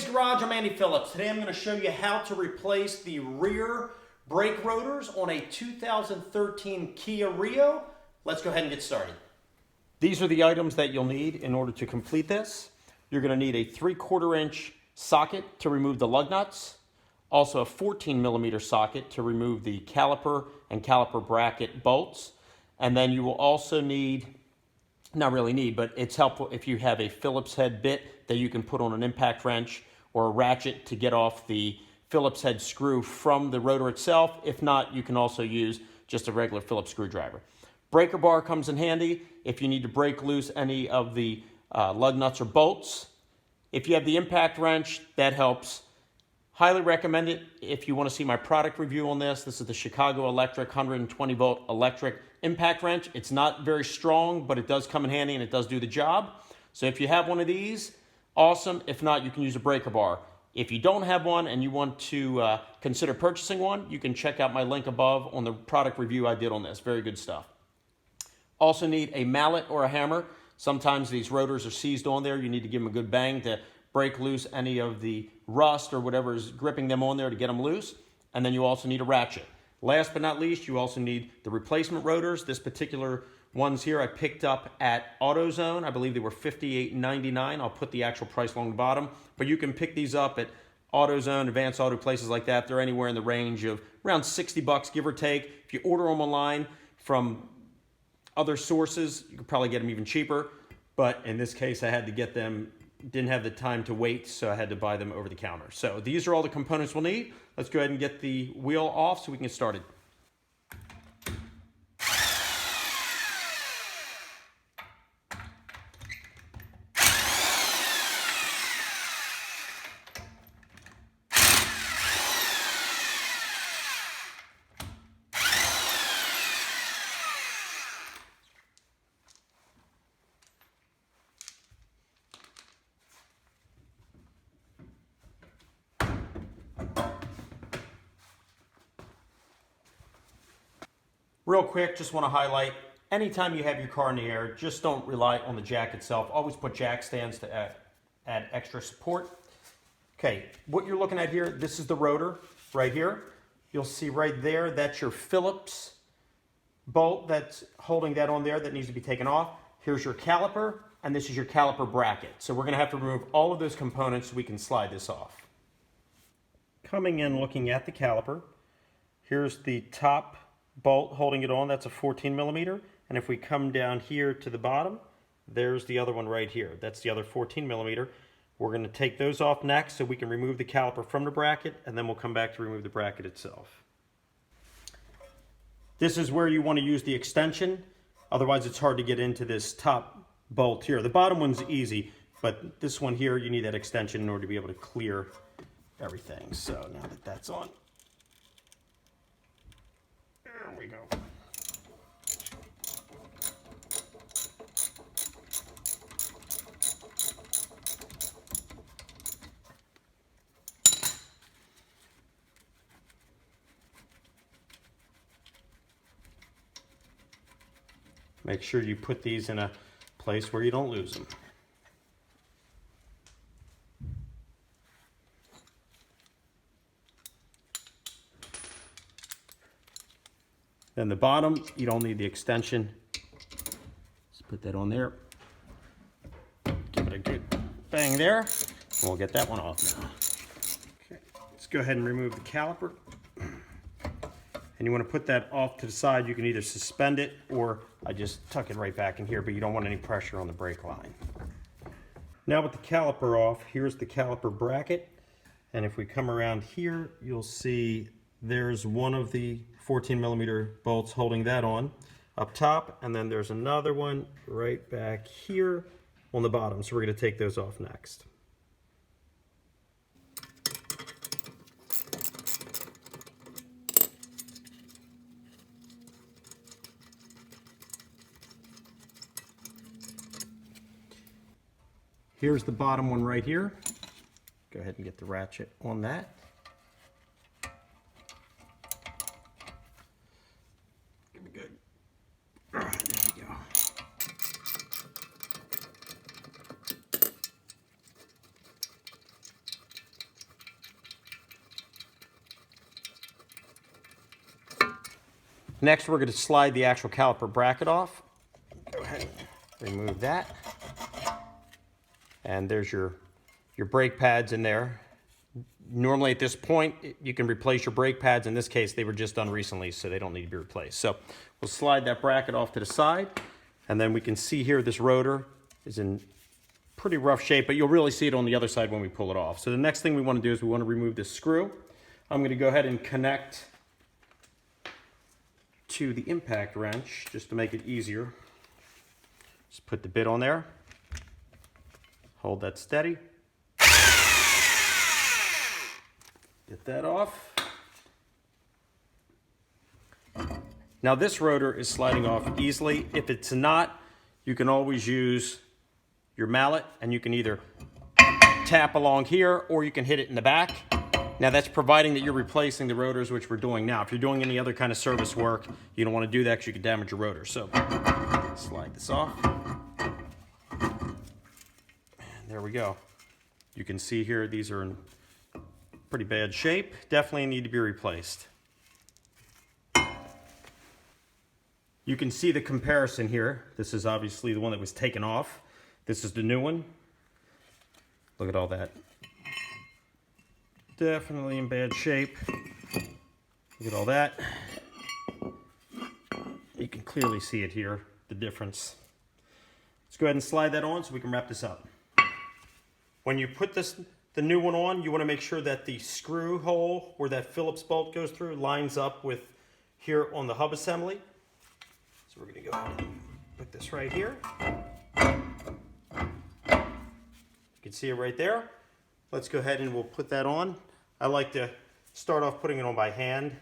Andy's Garage, I'm Andy Phillips. Today I'm going to show you how to replace the rear brake rotors on a 2013 Kia Rio. Let's go ahead and get started. These are the items that you'll need in order to complete this. You're going to need a 3/4 inch socket to remove the lug nuts. Also a 14 millimeter socket to remove the caliper and caliper bracket bolts. And then you will also need, not really need, but it's helpful if you have a Phillips head bit that you can put on an impact wrench or a ratchet to get off the Phillips head screw from the rotor itself. If not, you can also use just a regular Phillips screwdriver. Breaker bar comes in handy if you need to break loose any of the lug nuts or bolts. If you have the impact wrench, that helps. Highly recommend it if you want to see my product review on this. This is the Chicago Electric 120 volt electric impact wrench. It's not very strong, but it does come in handy and it does do the job. So if you have one of these, awesome. If not, you can use a breaker bar. If you don't have one and you want to consider purchasing one, you can check out my link above on the product review I did on this. Very good stuff. Also need a mallet or a hammer. Sometimes these rotors are seized on there. You need to give them a good bang to break loose any of the rust or whatever is gripping them on there to get them loose. And then you also need a ratchet. Last but not least, you also need the replacement rotors. This particular ones here I picked up at AutoZone. I believe they were $58.99. I'll put the actual price along the bottom. But you can pick these up at AutoZone, Advanced Auto, places like that. They're anywhere in the range of around $60, give or take. If you order them online from other sources, you could probably get them even cheaper. But in this case, I had to get them, didn't have the time to wait, so I had to buy them over the counter. So these are all the components we'll need. Let's go ahead and get the wheel off so we can get started. Real quick, just want to highlight, anytime you have your car in the air, just don't rely on the jack itself. Always put jack stands to add extra support. Okay, what you're looking at here, this is the rotor right here. You'll see right there, that's your Phillips bolt that's holding that on there that needs to be taken off. Here's your caliper, and this is your caliper bracket. So we're going to have to remove all of those components so we can slide this off. Coming in looking at the caliper, here's the top bolt holding it on. That's a 14 millimeter. And if we come down here to the bottom, there's the other one right here. That's the other 14 millimeter. We're going to take those off next so we can remove the caliper from the bracket, and then we'll come back to remove the bracket itself. This is where you want to use the extension. Otherwise, it's hard to get into this top bolt here. The bottom one's easy, but this one here, you need that extension in order to be able to clear everything. So now that that's on, there we go. Make sure you put these in a place where you don't lose them. Then the bottom, you don't need the extension. Just put that on there. Give it a good bang there. And we'll get that one off now. Okay, let's go ahead and remove the caliper. And you want to put that off to the side. You can either suspend it or I just tuck it right back in here, but you don't want any pressure on the brake line. Now with the caliper off, here's the caliper bracket. And if we come around here, you'll see there's one of the 14 millimeter bolts holding that on up top, and then there's another one right back here on the bottom. So we're going to take those off next. Here's the bottom one right here. Go ahead and get the ratchet on that. Good. All right, there we go. Next, we're going to slide the actual caliper bracket off. Go ahead and remove that. And there's your brake pads in there. Normally at this point, you can replace your brake pads. In this case, they were just done recently, so they don't need to be replaced. So we'll slide that bracket off to the side, and then we can see here this rotor is in pretty rough shape, but you'll really see it on the other side when we pull it off. So the next thing we want to do is we want to remove this screw. I'm going to go ahead and connect to the impact wrench just to make it easier. Just put the bit on there. Hold that steady. Get that off. Now this rotor is sliding off easily. If it's not, you can always use your mallet and you can either tap along here or you can hit it in the back. Now that's providing that you're replacing the rotors, which we're doing now. If you're doing any other kind of service work, you don't want to do that because you could damage your rotor. So slide this off. And there we go. You can see here these are in pretty bad shape. Definitely need to be replaced. You can see the comparison here. This is obviously the one that was taken off. This is the new one. Look at all that. Definitely in bad shape. Look at all that. You can clearly see it here, the difference. Let's go ahead and slide that on so we can wrap this up. When you put the new one on, you want to make sure that the screw hole where that Phillips bolt goes through lines up with here on the hub assembly. So we're going to go ahead and put this right here. You can see it right there. Let's go ahead and we'll put that on. I like to start off putting it on by hand,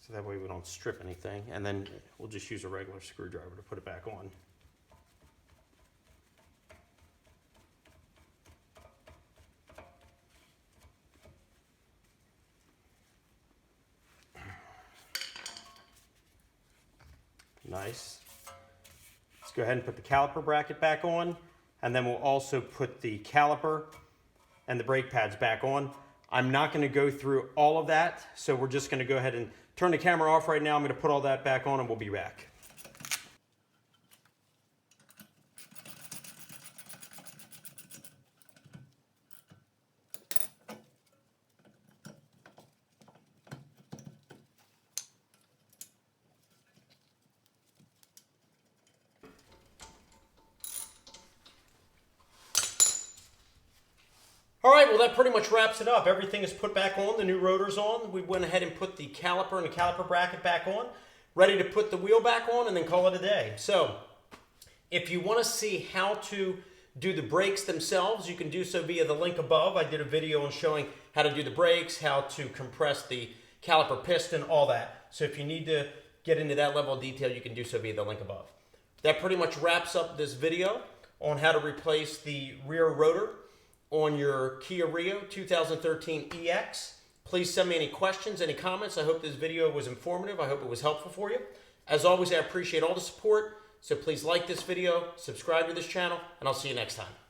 so that way we don't strip anything. And then we'll just use a regular screwdriver to put it back on. Nice. Let's go ahead and put the caliper bracket back on, and then we'll also put the caliper and the brake pads back on. I'm not going to go through all of that, so we're just going to go ahead and turn the camera off right now. I'm going to put all that back on and we'll be back. All right, well that pretty much wraps it up. Everything is put back on, the new rotor's on. We went ahead and put the caliper and the caliper bracket back on, ready to put the wheel back on and then call it a day. So, if you want to see how to do the brakes themselves, you can do so via the link above. I did a video on showing how to do the brakes, how to compress the caliper piston, all that. So if you need to get into that level of detail, you can do so via the link above. That pretty much wraps up this video on how to replace the rear rotor on your Kia Rio 2013 EX. Please send me any questions, any comments. I hope this video was informative. I hope it was helpful for you. As always, I appreciate all the support. So please like this video, subscribe to this channel, and I'll see you next time.